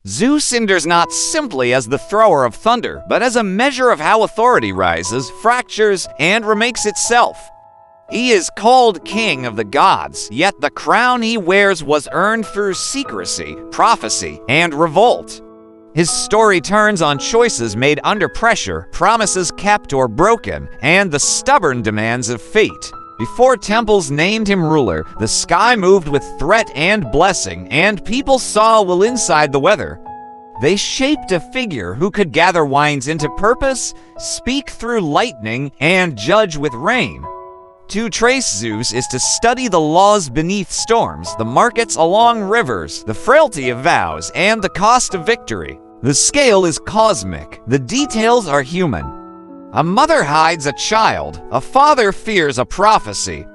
Zeus enters not simply as the thrower of thunder, but as a measure of how authority rises, fractures, and remakes itself. He is called king of the gods, yet the crown he wears was earned through secrecy, prophecy, and revolt. His story turns on choices made under pressure, promises kept or broken, and the stubborn demands of fate. Before temples named him ruler, the sky moved with threat and blessing, and people saw well inside the weather. They shaped a figure who could gather winds into purpose, speak through lightning, and judge with rain. To trace Zeus is to study the laws beneath storms, the markets along rivers, the frailty of vows, and the cost of victory. The scale is cosmic, the details are human. A mother hides a child, a father fears a prophecy.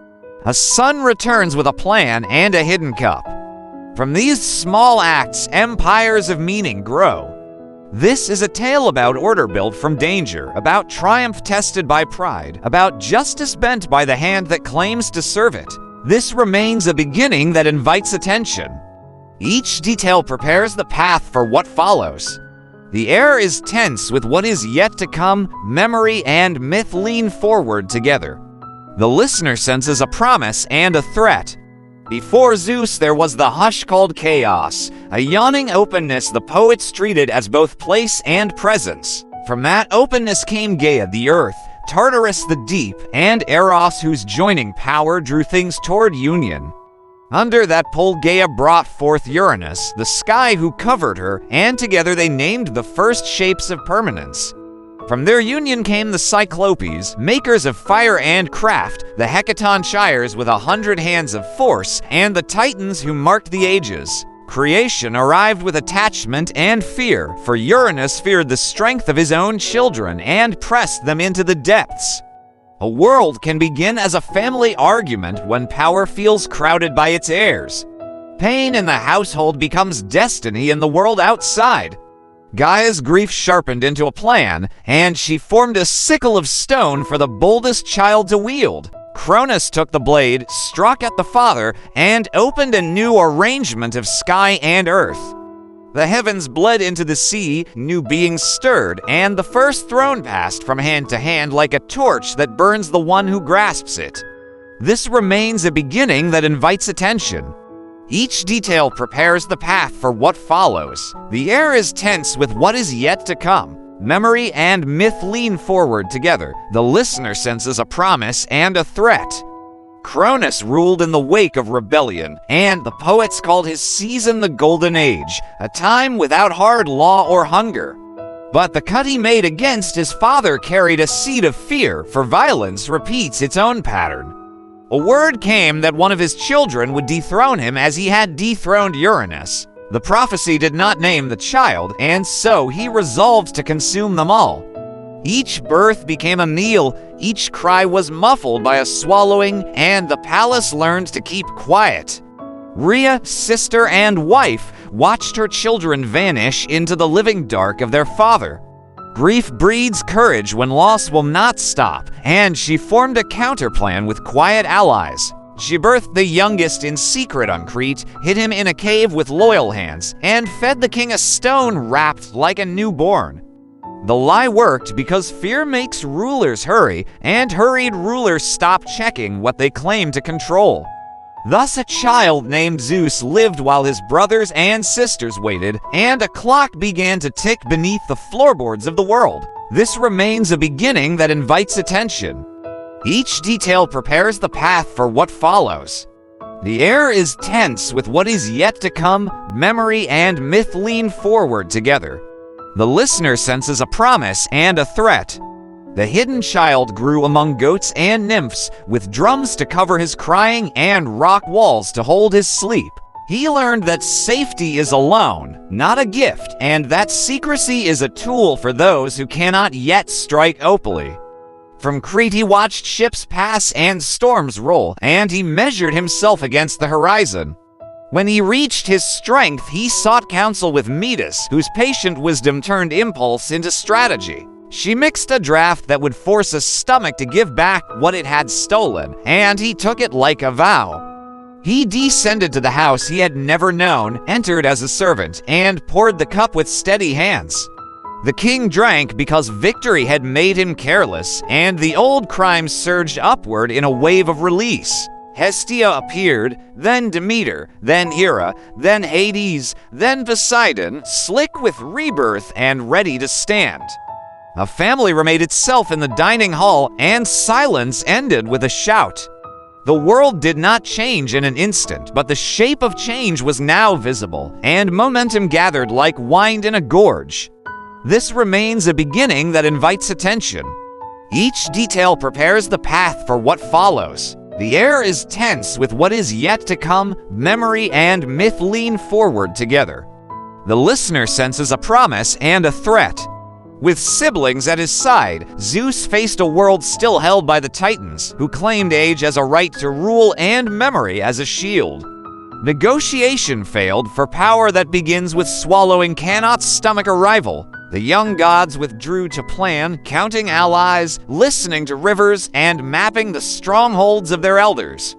A son returns with a plan and a hidden cup. From these small acts, empires of meaning grow. This is a tale about order built from danger, about triumph tested by pride, about justice bent by the hand that claims to serve it. This remains a beginning that invites attention. Each detail prepares the path for what follows. The air is tense with what is yet to come, memory and myth lean forward together. The listener senses a promise and a threat. Before Zeus, there was the hush called chaos, a yawning openness the poets treated as both place and presence. From that openness came Gaia, the earth, Tartarus, the deep, and Eros, whose joining power drew things toward union. Under that pull, Gaia brought forth Uranus, the sky who covered her, and together they named the first shapes of permanence. From their union came the Cyclopes, makers of fire and craft, the Hecaton Shires with 100 hands of force, and the Titans who marked the ages. Creation arrived with attachment and fear, for Uranus feared the strength of his own children and pressed them into the depths. A world can begin as a family argument when power feels crowded by its heirs. Pain in the household becomes destiny in the world outside. Gaia's grief sharpened into a plan, and she formed a sickle of stone for the boldest child to wield. Cronus took the blade, struck at the father, and opened a new arrangement of sky and earth. The heavens bled into the sea, new beings stirred, and the first throne passed from hand to hand like a torch that burns the one who grasps it. This remains a beginning that invites attention. Each detail prepares the path for what follows. The air is tense with what is yet to come. Memory and myth lean forward together. The listener senses a promise and a threat. Cronus ruled in the wake of rebellion, and the poets called his season the Golden Age, a time without hard law or hunger. But the cut he made against his father carried a seed of fear, for violence repeats its own pattern. A word came that one of his children would dethrone him as he had dethroned Uranus. The prophecy did not name the child, and so he resolved to consume them all. Each birth became a meal, each cry was muffled by a swallowing, and the palace learned to keep quiet. Rhea, sister and wife, watched her children vanish into the living dark of their father. Grief breeds courage when loss will not stop, and she formed a counterplan with quiet allies. She birthed the youngest in secret on Crete, hid him in a cave with loyal hands, and fed the king a stone wrapped like a newborn. The lie worked because fear makes rulers hurry, and hurried rulers stop checking what they claim to control. Thus a child named Zeus lived while his brothers and sisters waited, and a clock began to tick beneath the floorboards of the world. This remains a beginning that invites attention. Each detail prepares the path for what follows. The air is tense with what is yet to come, memory and myth lean forward together. The listener senses a promise and a threat. The hidden child grew among goats and nymphs, with drums to cover his crying and rock walls to hold his sleep. He learned that safety is a loan, not a gift, and that secrecy is a tool for those who cannot yet strike openly. From Crete he watched ships pass and storms roll, and he measured himself against the horizon. When he reached his strength, he sought counsel with Metis, whose patient wisdom turned impulse into strategy. She mixed a draft that would force a stomach to give back what it had stolen, and he took it like a vow. He descended to the house he had never known, entered as a servant, and poured the cup with steady hands. The king drank because victory had made him careless, and the old crimes surged upward in a wave of release. Hestia appeared, then Demeter, then Hera, then Hades, then Poseidon, slick with rebirth and ready to stand. A family remade itself in the dining hall, and silence ended with a shout. The world did not change in an instant, but the shape of change was now visible, and momentum gathered like wind in a gorge. This remains a beginning that invites attention. Each detail prepares the path for what follows. The air is tense with what is yet to come. Memory and myth lean forward together. The listener senses a promise and a threat. With siblings at his side, Zeus faced a world still held by the Titans, who claimed age as a right to rule and memory as a shield. Negotiation failed, for power that begins with swallowing cannot stomach a rival. The young gods withdrew to plan, counting allies, listening to rivers, and mapping the strongholds of their elders.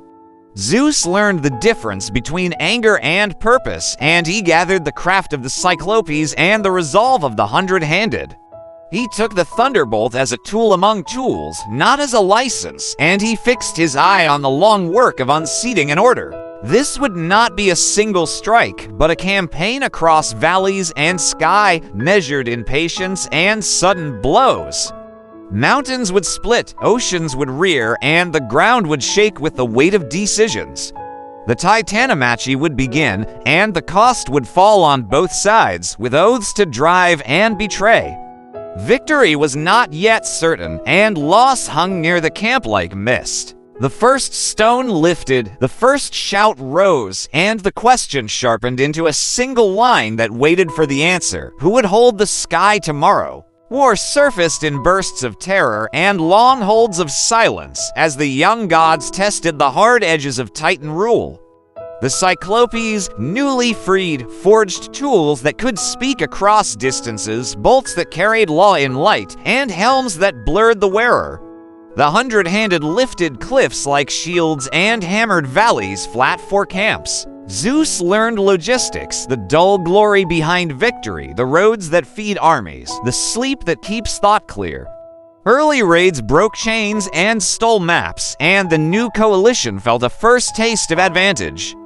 Zeus learned the difference between anger and purpose, and he gathered the craft of the Cyclopes and the resolve of the hundred-handed. He took the thunderbolt as a tool among tools, not as a license, and he fixed his eye on the long work of unseating an order. This would not be a single strike, but a campaign across valleys and sky, measured in patience and sudden blows. Mountains would split, oceans would rear, and the ground would shake with the weight of decisions. The Titanomachy would begin, and the cost would fall on both sides, with oaths to drive and betray. Victory was not yet certain, and loss hung near the camp like mist. The first stone lifted, the first shout rose, and the question sharpened into a single line that waited for the answer. Who would hold the sky tomorrow? War surfaced in bursts of terror and long holds of silence as the young gods tested the hard edges of Titan rule. The Cyclopes, newly freed, forged tools that could speak across distances, bolts that carried law in light, and helms that blurred the wearer. The hundred-handed lifted cliffs like shields and hammered valleys flat for camps. Zeus learned logistics, the dull glory behind victory, the roads that feed armies, the sleep that keeps thought clear. Early raids broke chains and stole maps, and the new coalition felt a first taste of advantage.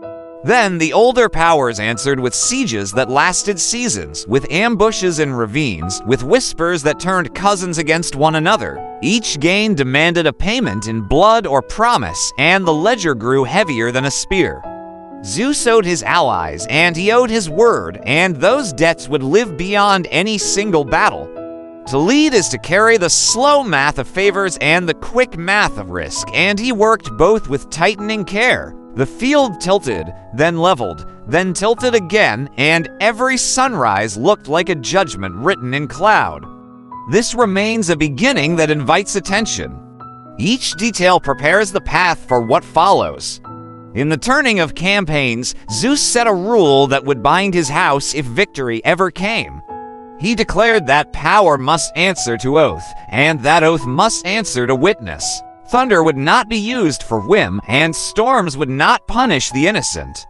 Then the older powers answered with sieges that lasted seasons, with ambushes in ravines, with whispers that turned cousins against one another. Each gain demanded a payment in blood or promise, and the ledger grew heavier than a spear. Zeus owed his allies, and he owed his word, and those debts would live beyond any single battle. To lead is to carry the slow math of favors and the quick math of risk, and he worked both with tightening care. The field tilted, then leveled, then tilted again, and every sunrise looked like a judgment written in cloud. This remains a beginning that invites attention. Each detail prepares the path for what follows. In the turning of campaigns, Zeus set a rule that would bind his house if victory ever came. He declared that power must answer to oath, and that oath must answer to witness. Thunder would not be used for whim, and storms would not punish the innocent.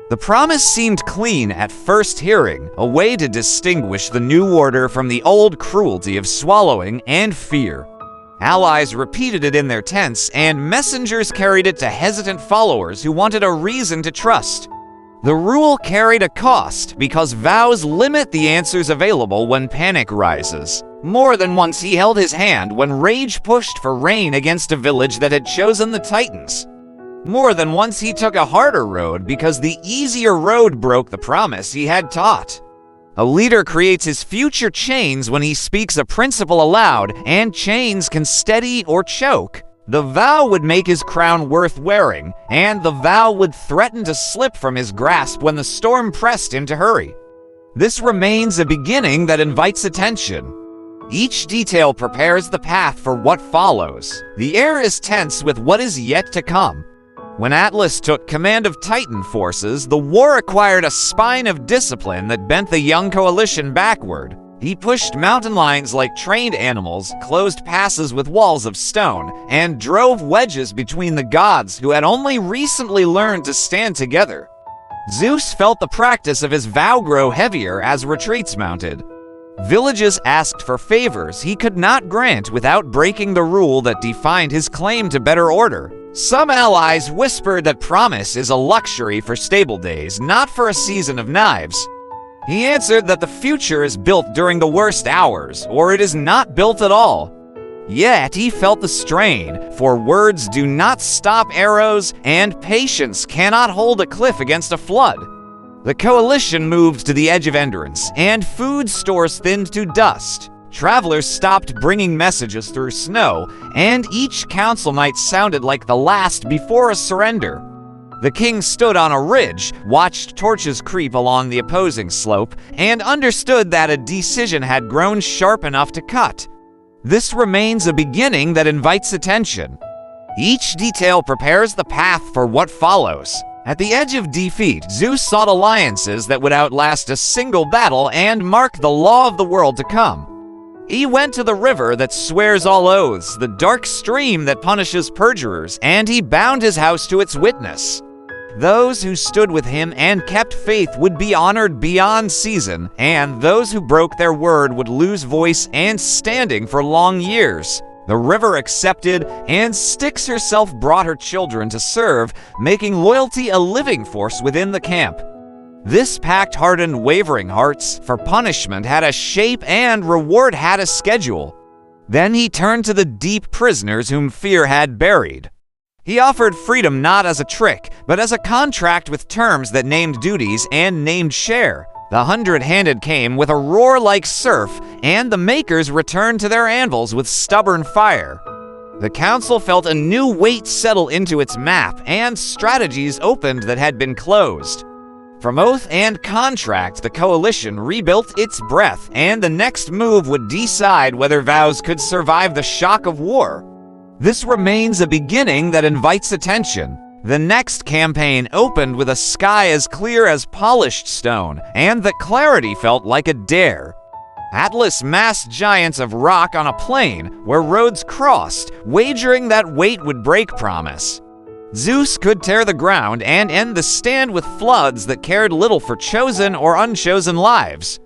The promise seemed clean at first hearing, a way to distinguish the new order from the old cruelty of swallowing and fear. Allies repeated it in their tents, and messengers carried it to hesitant followers who wanted a reason to trust. The rule carried a cost, because vows limit the answers available when panic rises. More than once he held his hand when rage pushed for rain against a village that had chosen the Titans. More than once he took a harder road because the easier road broke the promise he had taught. A leader creates his future chains when he speaks a principle aloud, and chains can steady or choke. The vow would make his crown worth wearing, and the vow would threaten to slip from his grasp when the storm pressed him to hurry. This remains a beginning that invites attention. Each detail prepares the path for what follows. The air is tense with what is yet to come. When Atlas took command of Titan forces, the war acquired a spine of discipline that bent the young coalition backward. He pushed mountain lions like trained animals, closed passes with walls of stone, and drove wedges between the gods who had only recently learned to stand together. Zeus felt the practice of his vow grow heavier as retreats mounted. Villages asked for favors he could not grant without breaking the rule that defined his claim to better order. Some allies whispered that promise is a luxury for stable days, not for a season of knives. He answered that the future is built during the worst hours, or it is not built at all. Yet he felt the strain, for words do not stop arrows, and patience cannot hold a cliff against a flood. The coalition moved to the edge of endurance, and food stores thinned to dust. Travelers stopped bringing messages through snow, and each council night sounded like the last before a surrender. The king stood on a ridge, watched torches creep along the opposing slope, and understood that a decision had grown sharp enough to cut. This remains a beginning that invites attention. Each detail prepares the path for what follows. At the edge of defeat, Zeus sought alliances that would outlast a single battle and mark the law of the world to come. He went to the river that swears all oaths, the dark stream that punishes perjurers, and he bound his house to its witness. Those who stood with him and kept faith would be honored beyond season, and those who broke their word would lose voice and standing for long years. The river accepted, and Styx herself brought her children to serve, making loyalty a living force within the camp. This pact hardened wavering hearts, for punishment had a shape and reward had a schedule. Then he turned to the deep prisoners whom fear had buried. He offered freedom not as a trick, but as a contract with terms that named duties and named share. The 100-handed came with a roar like surf, and the makers returned to their anvils with stubborn fire. The council felt a new weight settle into its map, and strategies opened that had been closed. From oath and contract, the coalition rebuilt its breath, and the next move would decide whether vows could survive the shock of war. This remains a beginning that invites attention. The next campaign opened with a sky as clear as polished stone, and the clarity felt like a dare. Atlas massed giants of rock on a plain where roads crossed, wagering that weight would break promise. Zeus could tear the ground and end the stand with floods that cared little for chosen or unchosen lives.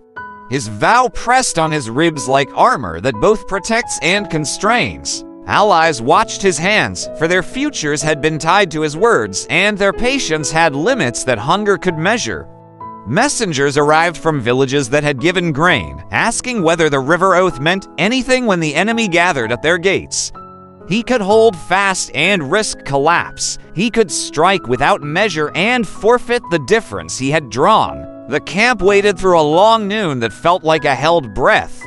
His vow pressed on his ribs like armor that both protects and constrains. Allies watched his hands, for their futures had been tied to his words, and their patience had limits that hunger could measure. Messengers arrived from villages that had given grain, asking whether the river oath meant anything when the enemy gathered at their gates. He could hold fast and risk collapse. He could strike without measure and forfeit the difference he had drawn. The camp waited through a long noon that felt like a held breath.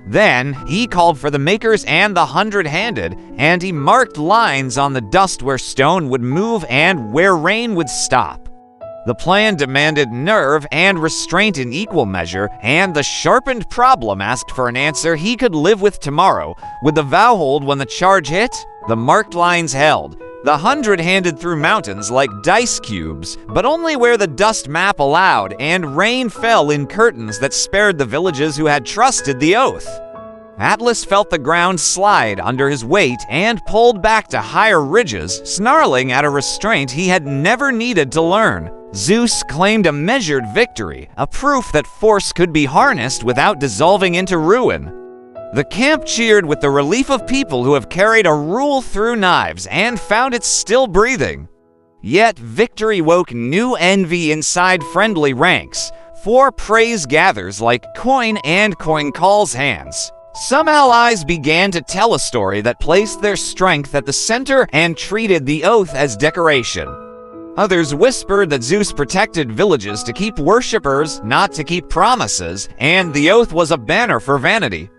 Then he called for the makers and the 100-handed, and he marked lines on the dust where stone would move and where rain would stop. The plan demanded nerve and restraint in equal measure, and the sharpened problem asked for an answer he could live with tomorrow. Would the vow hold when the charge hit? The marked lines held. The 100-handed through mountains like dice cubes, but only where the dust map allowed, and rain fell in curtains that spared the villages who had trusted the oath. Atlas felt the ground slide under his weight and pulled back to higher ridges, snarling at a restraint he had never needed to learn. Zeus claimed a measured victory, a proof that force could be harnessed without dissolving into ruin. The camp cheered with the relief of people who have carried a rule through knives and found it still breathing. Yet victory woke new envy inside friendly ranks, for praise gathers like coin and coin calls hands. Some allies began to tell a story that placed their strength at the center and treated the oath as decoration. Others whispered that Zeus protected villages to keep worshippers, not to keep promises, and the oath was a banner for vanity.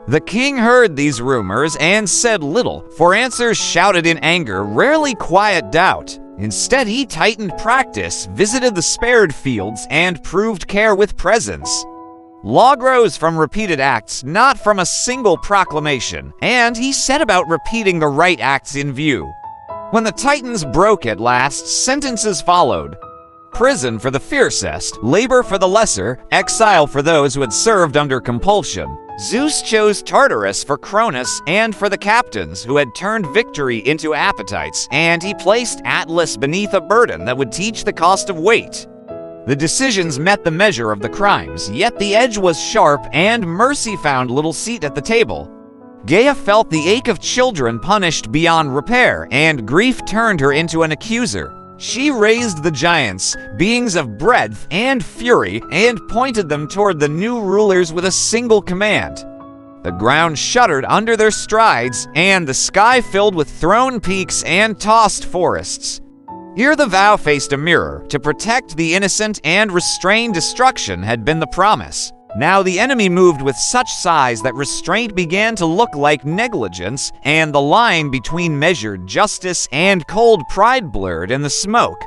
The king heard these rumors and said little, for answers shouted in anger rarely quiet doubt. Instead, he tightened practice, visited the spared fields, and proved care with presence. Law grows from repeated acts, not from a single proclamation, and he set about repeating the right acts in view. When the Titans broke at last, sentences followed. prison for the fiercest, labor for the lesser, exile for those who had served under compulsion. Zeus chose Tartarus for Cronus and for the captains who had turned victory into appetites, and he placed Atlas beneath a burden that would teach the cost of weight. The decisions met the measure of the crimes, yet the edge was sharp and mercy found little seat at the table. Gaia felt the ache of children punished beyond repair, and grief turned her into an accuser. She raised the giants, beings of breadth and fury, and pointed them toward the new rulers with a single command. The ground shuddered under their strides, and the sky filled with thrown peaks and tossed forests. Here the vow faced a mirror. To protect the innocent and restrain destruction had been the promise. Now the enemy moved with such size that restraint began to look like negligence, and the line between measured justice and cold pride blurred in the smoke.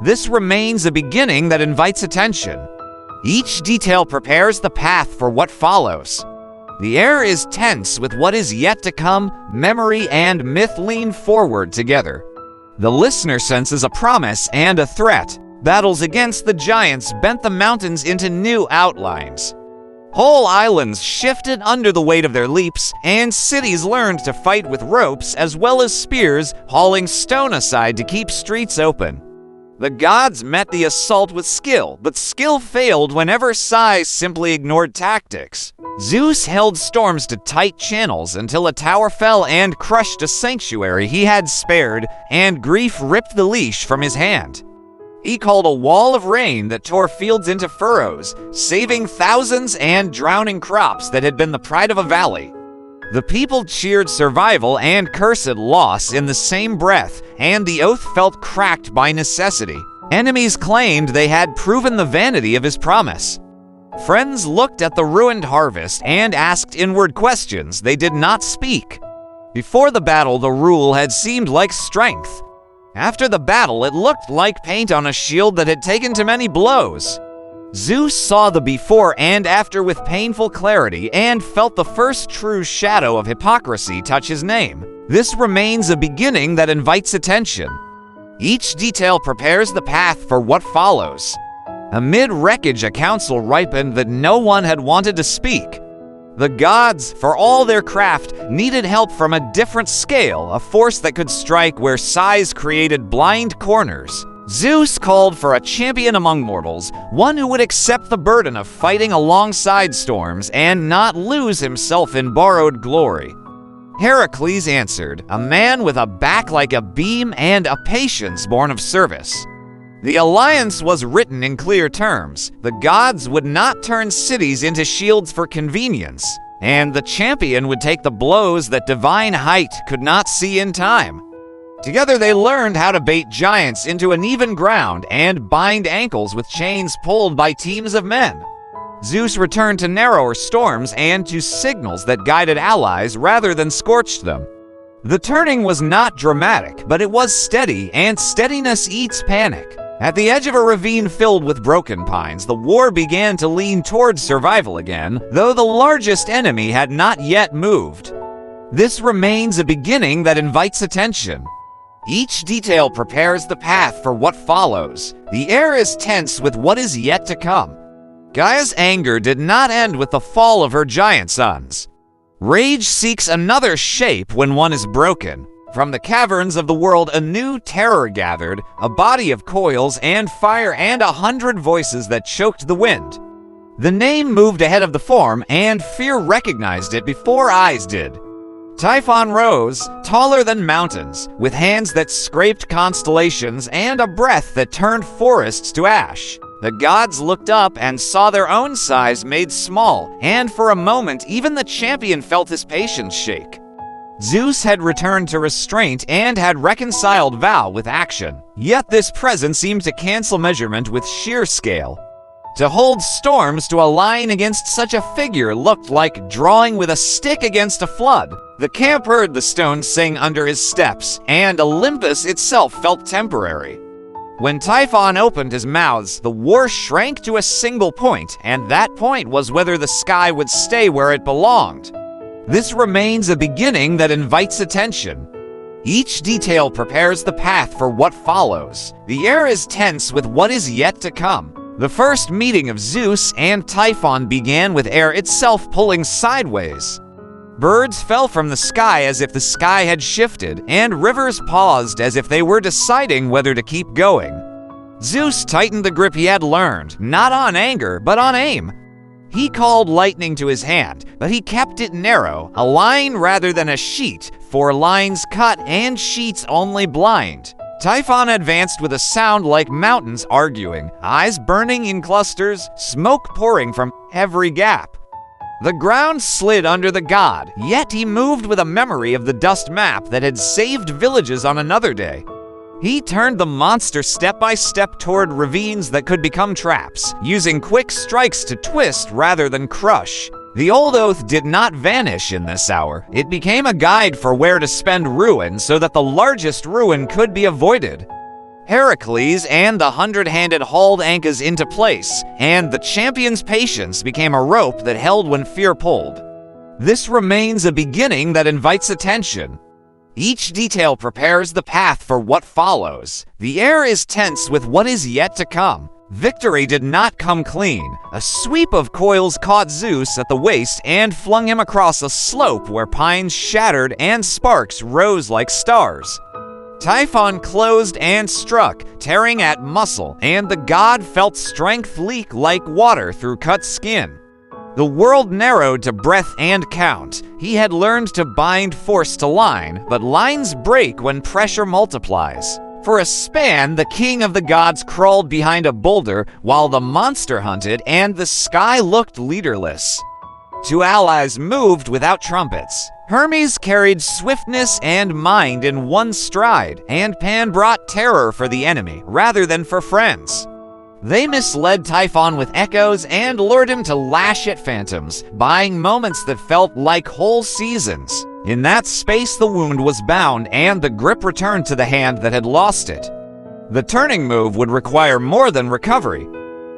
This remains a beginning that invites attention. Each detail prepares the path for what follows. The air is tense with what is yet to come. Memory and myth lean forward together. The listener senses a promise and a threat. Battles against the giants bent the mountains into new outlines. Whole islands shifted under the weight of their leaps, and cities learned to fight with ropes as well as spears, hauling stone aside to keep streets open. The gods met the assault with skill, but skill failed whenever size simply ignored tactics. Zeus held storms to tight channels until a tower fell and crushed a sanctuary he had spared, and grief ripped the leash from his hand. He called a wall of rain that tore fields into furrows, saving thousands and drowning crops that had been the pride of a valley. The people cheered survival and cursed loss in the same breath, and the oath felt cracked by necessity. Enemies claimed they had proven the vanity of his promise. Friends looked at the ruined harvest and asked inward questions they did not speak. Before the battle, the rule had seemed like strength. After the battle, it looked like paint on a shield that had taken too many blows. Zeus saw the before and after with painful clarity and felt the first true shadow of hypocrisy touch his name. This remains a beginning that invites attention. Each detail prepares the path for what follows. Amid wreckage, a council ripened that no one had wanted to speak. The gods, for all their craft, needed help from a different scale, a force that could strike where size created blind corners. Zeus called for a champion among mortals, one who would accept the burden of fighting alongside storms and not lose himself in borrowed glory. Heracles answered, a man with a back like a beam and a patience born of service. The alliance was written in clear terms. The gods would not turn cities into shields for convenience, and the champion would take the blows that divine height could not see in time. Together they learned how to bait giants into uneven ground and bind ankles with chains pulled by teams of men. Zeus returned to narrower storms and to signals that guided allies rather than scorched them. The turning was not dramatic, but it was steady, and steadiness eats panic. At the edge of a ravine filled with broken pines, the war began to lean towards survival again, though the largest enemy had not yet moved. This remains a beginning that invites attention. Each detail prepares the path for what follows. The air is tense with what is yet to come. Gaia's anger did not end with the fall of her giant sons. Rage seeks another shape when one is broken. From the caverns of the world, a new terror gathered, a body of coils and fire and 100 voices that choked the wind. The name moved ahead of the form, and fear recognized it before eyes did. Typhon rose, taller than mountains, with hands that scraped constellations and a breath that turned forests to ash. The gods looked up and saw their own size made small, and for a moment even the champion felt his patience shake. Zeus had returned to restraint and had reconciled vow with action. Yet this present seemed to cancel measurement with sheer scale. To hold storms to align against such a figure looked like drawing with a stick against a flood. The camp heard the stones sing under his steps, and Olympus itself felt temporary. When Typhon opened his mouths, the war shrank to a single point, and that point was whether the sky would stay where it belonged. This remains a beginning that invites attention. Each detail prepares the path for what follows. The air is tense with what is yet to come. The first meeting of Zeus and Typhon began with air itself pulling sideways. Birds fell from the sky as if the sky had shifted, and rivers paused as if they were deciding whether to keep going. Zeus tightened the grip he had learned, not on anger, but on aim. He called lightning to his hand, but he kept it narrow, a line rather than a sheet, for lines cut and sheets only blind. Typhon advanced with a sound like mountains arguing, eyes burning in clusters, smoke pouring from every gap. The ground slid under the god, yet he moved with a memory of the dust map that had saved villages on another day. He turned the monster step by step toward ravines that could become traps, using quick strikes to twist rather than crush. The old oath did not vanish in this hour. It became a guide for where to spend ruin so that the largest ruin could be avoided. Heracles and the 100-handed hauled Ancas into place, and the champion's patience became a rope that held when fear pulled. This remains a beginning that invites attention. Each detail prepares the path for what follows. The air is tense with what is yet to come. Victory did not come clean. A sweep of coils caught Zeus at the waist and flung him across a slope where pines shattered and sparks rose like stars. Typhon closed and struck, tearing at muscle, and the god felt strength leak like water through cut skin. The world narrowed to breath and count. He had learned to bind force to line, but lines break when pressure multiplies. For a span, the king of the gods crawled behind a boulder while the monster hunted and the sky looked leaderless. Two allies moved without trumpets. Hermes carried swiftness and mind in one stride, and Pan brought terror for the enemy rather than for friends. They misled Typhon with echoes and lured him to lash at phantoms, buying moments that felt like whole seasons. In that space, the wound was bound and the grip returned to the hand that had lost it. The turning move would require more than recovery.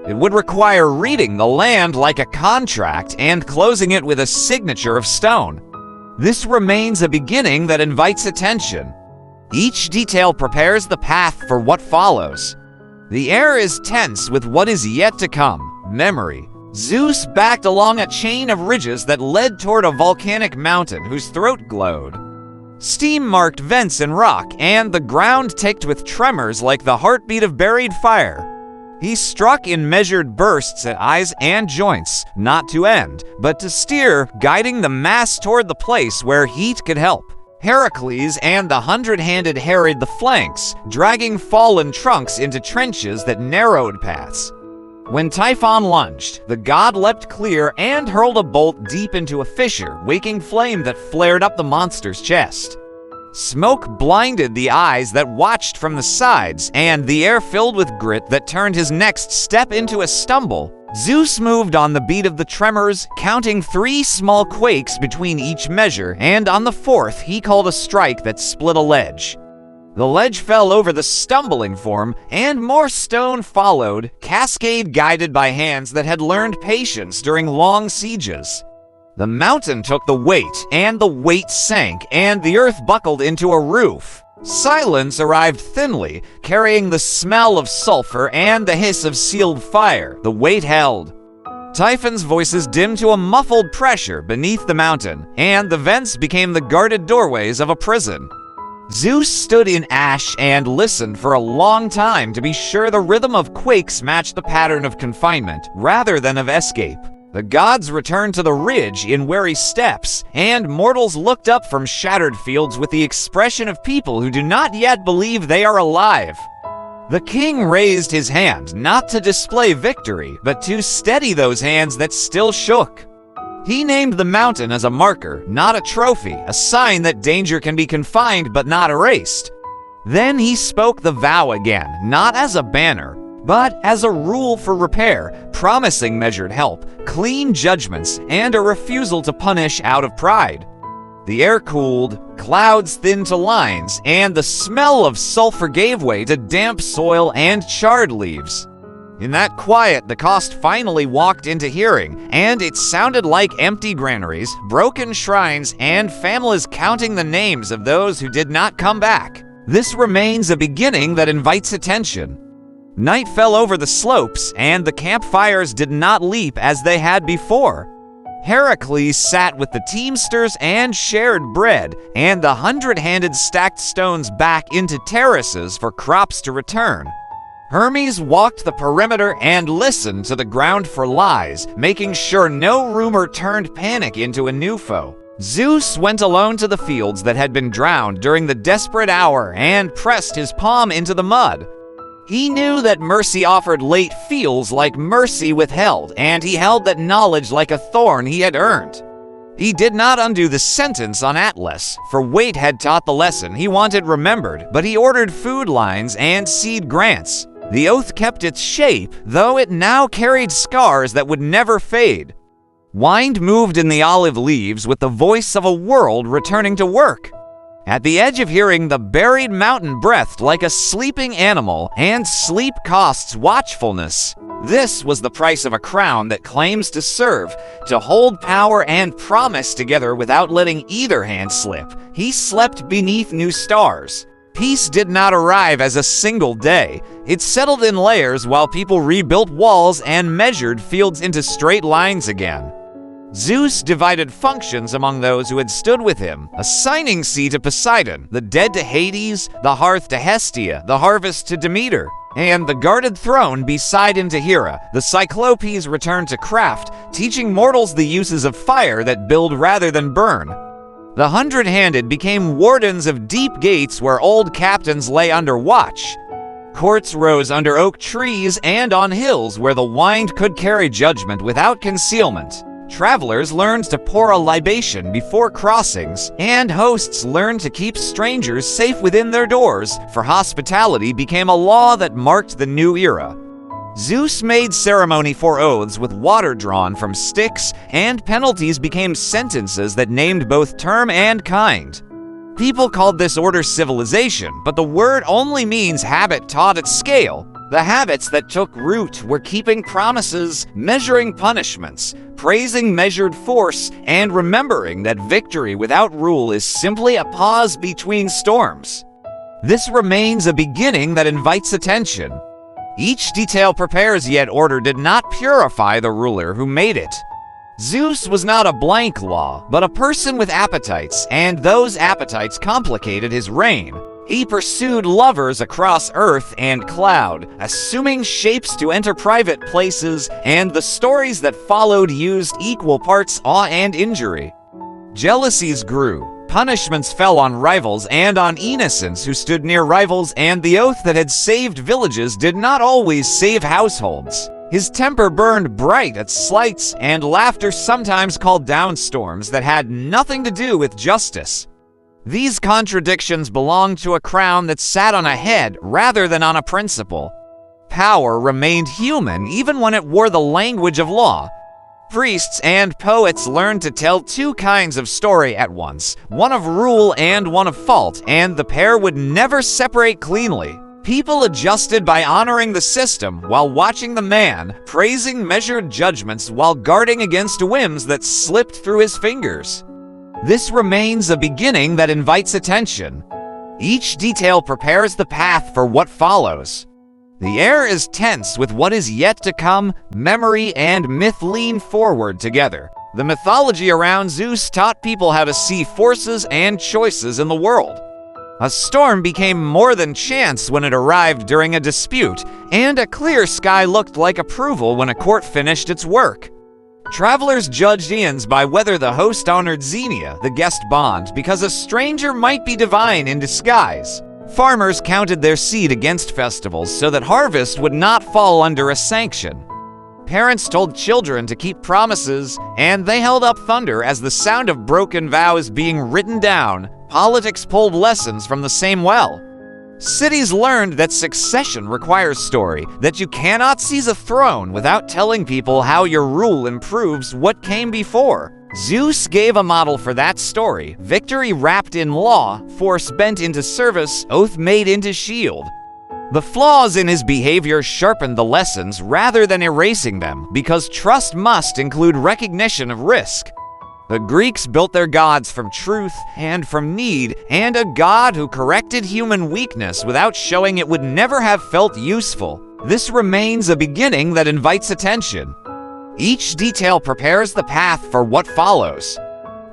It would require reading the land like a contract and closing it with a signature of stone. This remains a beginning that invites attention. Each detail prepares the path for what follows. The air is tense with what is yet to come, memory. Zeus backed along a chain of ridges that led toward a volcanic mountain whose throat glowed. Steam marked vents in rock, and the ground ticked with tremors like the heartbeat of buried fire. He struck in measured bursts at eyes and joints, not to end, but to steer, guiding the mass toward the place where heat could help. Heracles and the 100-handed harried the flanks, dragging fallen trunks into trenches that narrowed paths. When Typhon lunged, the god leapt clear and hurled a bolt deep into a fissure, waking flame that flared up the monster's chest. Smoke blinded the eyes that watched from the sides, and the air filled with grit that turned his next step into a stumble. Zeus moved on the beat of the tremors, counting 3 small quakes between each measure, and on the 4th he called a strike that split a ledge. The ledge fell over the stumbling form, and more stone followed, cascade guided by hands that had learned patience during long sieges. The mountain took the weight, and the weight sank, and the earth buckled into a roof. Silence arrived thinly, carrying the smell of sulfur and the hiss of sealed fire. The weight held. Typhon's voices dimmed to a muffled pressure beneath the mountain, and the vents became the guarded doorways of a prison. Zeus stood in ash and listened for a long time to be sure the rhythm of quakes matched the pattern of confinement, rather than of escape. The gods returned to the ridge in wary steps, and mortals looked up from shattered fields with the expression of people who do not yet believe they are alive. The king raised his hand, not to display victory, but to steady those hands that still shook. He named the mountain as a marker, not a trophy, a sign that danger can be confined but not erased. Then he spoke the vow again, not as a banner, but as a rule for repair, promising measured help, clean judgments, and a refusal to punish out of pride. The air cooled, clouds thinned to lines, and the smell of sulfur gave way to damp soil and charred leaves. In that quiet, the cost finally walked into hearing, and it sounded like empty granaries, broken shrines, and families counting the names of those who did not come back. This remains a beginning that invites attention. Night fell over the slopes, and the campfires did not leap as they had before. Heracles sat with the teamsters and shared bread, and the 100-handed stacked stones back into terraces for crops to return. Hermes walked the perimeter and listened to the ground for lies, making sure no rumor turned panic into a new foe. Zeus went alone to the fields that had been drowned during the desperate hour and pressed his palm into the mud. He knew that mercy offered late feels like mercy withheld, and he held that knowledge like a thorn he had earned. He did not undo the sentence on Atlas, for weight had taught the lesson he wanted remembered, but he ordered food lines and seed grants. The oath kept its shape, though it now carried scars that would never fade. Wind moved in the olive leaves with the voice of a world returning to work. At the edge of hearing, the buried mountain breathed like a sleeping animal, and sleep costs watchfulness. This was the price of a crown that claims to serve, to hold power and promise together without letting either hand slip. He slept beneath new stars. Peace did not arrive as a single day. It settled in layers while people rebuilt walls and measured fields into straight lines again. Zeus divided functions among those who had stood with him, assigning sea to Poseidon, the dead to Hades, the hearth to Hestia, the harvest to Demeter, and the guarded throne beside him to Hera. The Cyclopes returned to craft, teaching mortals the uses of fire that build rather than burn. The 100-handed became wardens of deep gates where old captains lay under watch. Courts rose under oak trees and on hills where the wind could carry judgment without concealment. Travelers learned to pour a libation before crossings, and hosts learned to keep strangers safe within their doors, for hospitality became a law that marked the new era. Zeus made ceremony for oaths with water drawn from sticks, and penalties became sentences that named both term and kind. People called this order civilization, but the word only means habit taught at scale. The habits that took root were keeping promises, measuring punishments, praising measured force, and remembering that victory without rule is simply a pause between storms. This remains a beginning that invites attention. Each detail prepares, yet order did not purify the ruler who made it. Zeus was not a blank law, but a person with appetites, and those appetites complicated his reign. He pursued lovers across earth and cloud, assuming shapes to enter private places, and the stories that followed used equal parts awe and injury. Jealousies grew. Punishments fell on rivals and on innocents who stood near rivals, and the oath that had saved villages did not always save households. His temper burned bright at slights, and laughter sometimes called down storms that had nothing to do with justice. These contradictions belonged to a crown that sat on a head rather than on a principle. Power remained human even when it wore the language of law. Priests and poets learned to tell two kinds of story at once, one of rule and one of fault, and the pair would never separate cleanly. People adjusted by honoring the system while watching the man, praising measured judgments while guarding against whims that slipped through his fingers. This remains a beginning that invites attention. Each detail prepares the path for what follows. The air is tense with what is yet to come. Memory and myth lean forward together. The mythology around Zeus taught people how to see forces and choices in the world. A storm became more than chance when it arrived during a dispute, and a clear sky looked like approval when a court finished its work. Travelers judged Ians by whether the host honored Xenia, the guest bond, because a stranger might be divine in disguise. Farmers counted their seed against festivals so that harvest would not fall under a sanction. Parents told children to keep promises, and they held up thunder as the sound of broken vows being written down. Politics pulled lessons from the same well. Cities learned that succession requires story, that you cannot seize a throne without telling people how your rule improves what came before. Zeus gave a model for that story: victory wrapped in law, force bent into service, oath made into shield. The flaws in his behavior sharpened the lessons rather than erasing them, because trust must include recognition of risk. The Greeks built their gods from truth and from need, and a god who corrected human weakness without showing it would never have felt useful. This remains a beginning that invites attention. Each detail prepares the path for what follows.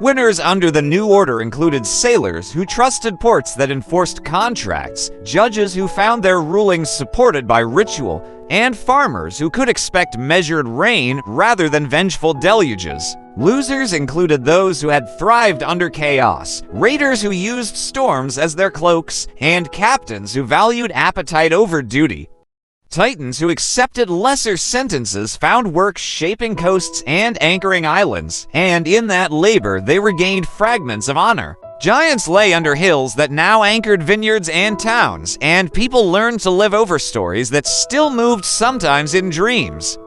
Winners under the new order included sailors who trusted ports that enforced contracts, judges who found their rulings supported by ritual, and farmers who could expect measured rain rather than vengeful deluges. Losers included those who had thrived under chaos, raiders who used storms as their cloaks, and captains who valued appetite over duty. Titans who accepted lesser sentences found work shaping coasts and anchoring islands, and in that labor they regained fragments of honor. Giants lay under hills that now anchored vineyards and towns, and people learned to live over stories that still moved sometimes in dreams.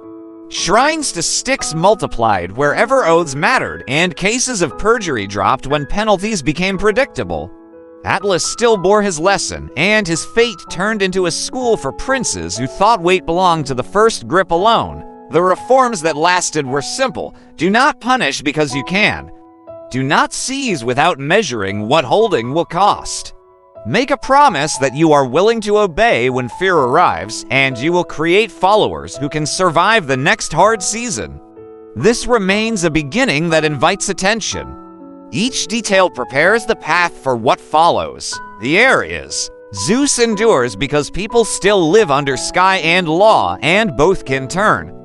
Shrines to Styx multiplied wherever oaths mattered, and cases of perjury dropped when penalties became predictable. Atlas still bore his lesson, and his fate turned into a school for princes who thought weight belonged to the first grip alone. The reforms that lasted were simple. Do not punish because you can. Do not seize without measuring what holding will cost. Make a promise that you are willing to obey when fear arrives, and you will create followers who can survive the next hard season. This remains a beginning that invites attention. Each detail prepares the path for what follows. The air is. Zeus endures because people still live under sky and law, and both can turn.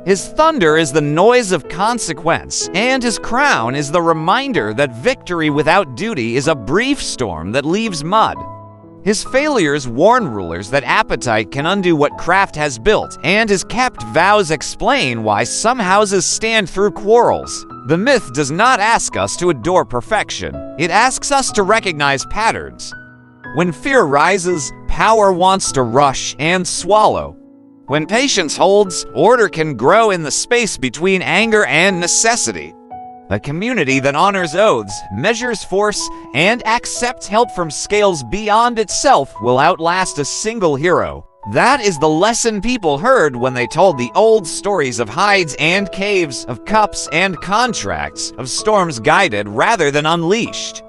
His thunder is the noise of consequence, and his crown is the reminder that victory without duty is a brief storm that leaves mud. His failures warn rulers that appetite can undo what craft has built, and his kept vows explain why some houses stand through quarrels. The myth does not ask us to adore perfection. It asks us to recognize patterns. When fear rises, power wants to rush and swallow. When patience holds, order can grow in the space between anger and necessity. A community that honors oaths, measures force, and accepts help from scales beyond itself will outlast a single hero. That is the lesson people heard when they told the old stories of hides and caves, of cups and contracts, of storms guided rather than unleashed.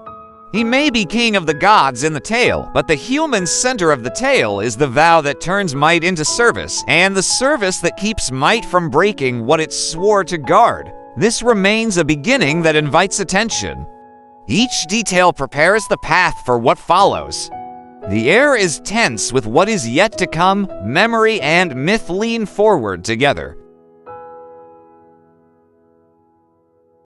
He may be king of the gods in the tale, but the human center of the tale is the vow that turns might into service, and the service that keeps might from breaking what it swore to guard. This remains a beginning that invites attention. Each detail prepares the path for what follows. The air is tense with what is yet to come, memory and myth lean forward together.